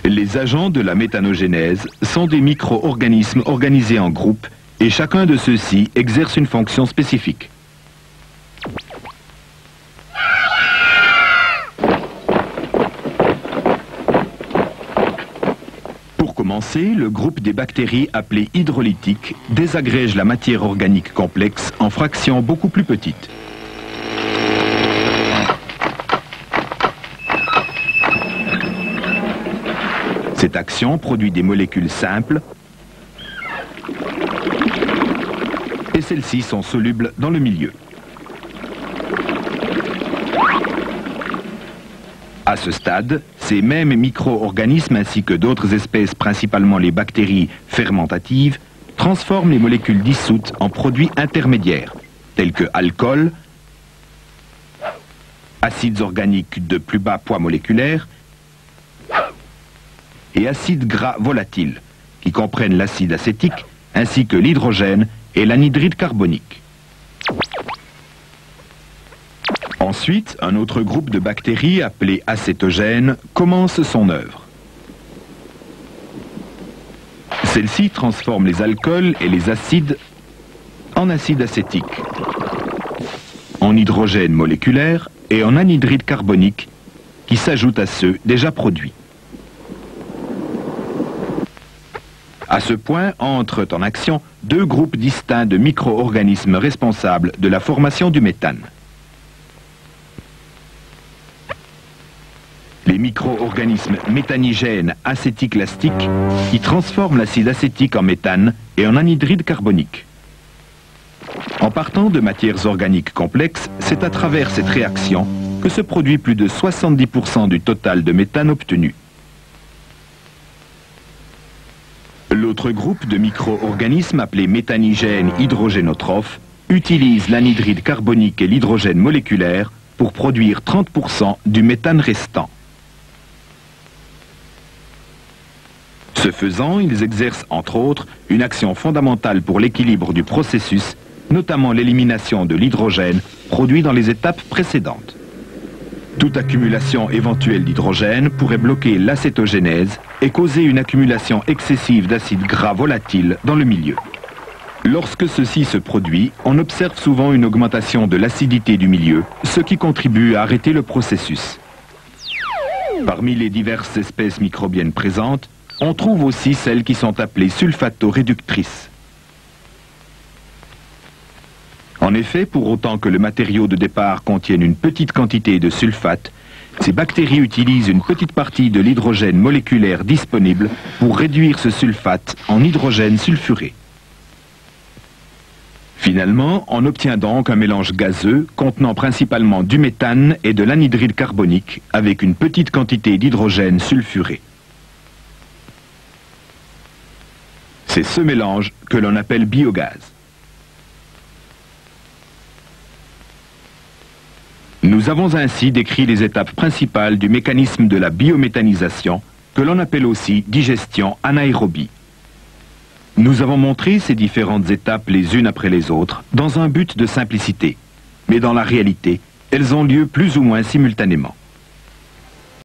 Les agents de la méthanogénèse sont des micro-organismes organisés en groupes et chacun de ceux-ci exerce une fonction spécifique. Pour commencer, le groupe des bactéries appelées hydrolytiques désagrège la matière organique complexe en fractions beaucoup plus petites. Cette action produit des molécules simples et celles-ci sont solubles dans le milieu. À ce stade, ces mêmes micro-organismes ainsi que d'autres espèces, principalement les bactéries fermentatives, transforment les molécules dissoutes en produits intermédiaires, tels que alcool, acides organiques de plus bas poids moléculaire et acides gras volatiles, qui comprennent l'acide acétique ainsi que l'hydrogène et l'anhydride carbonique. Ensuite, un autre groupe de bactéries appelé acétogènes commence son œuvre. Celle-ci transforme les alcools et les acides en acide acétique, en hydrogène moléculaire et en anhydride carbonique qui s'ajoutent à ceux déjà produits. À ce point entrent en action deux groupes distincts de micro-organismes responsables de la formation du méthane. Les micro-organismes méthanigènes acétyclastiques qui transforment l'acide acétique en méthane et en anhydride carbonique. En partant de matières organiques complexes, c'est à travers cette réaction que se produit plus de 70% du total de méthane obtenu. L'autre groupe de micro-organismes appelés méthanigènes hydrogénotrophes utilise l'anhydride carbonique et l'hydrogène moléculaire pour produire 30% du méthane restant. Ce faisant, ils exercent entre autres une action fondamentale pour l'équilibre du processus, notamment l'élimination de l'hydrogène produit dans les étapes précédentes. Toute accumulation éventuelle d'hydrogène pourrait bloquer l'acétogénèse et causer une accumulation excessive d'acides gras volatiles dans le milieu. Lorsque ceci se produit, on observe souvent une augmentation de l'acidité du milieu, ce qui contribue à arrêter le processus. Parmi les diverses espèces microbiennes présentes, on trouve aussi celles qui sont appelées sulfato-réductrices. En effet, pour autant que le matériau de départ contienne une petite quantité de sulfate, ces bactéries utilisent une petite partie de l'hydrogène moléculaire disponible pour réduire ce sulfate en hydrogène sulfuré. Finalement, on obtient donc un mélange gazeux contenant principalement du méthane et de l'anhydride carbonique avec une petite quantité d'hydrogène sulfuré. C'est ce mélange que l'on appelle biogaz. Nous avons ainsi décrit les étapes principales du mécanisme de la biométhanisation, que l'on appelle aussi digestion anaérobie. Nous avons montré ces différentes étapes les unes après les autres, dans un but de simplicité. Mais dans la réalité, elles ont lieu plus ou moins simultanément.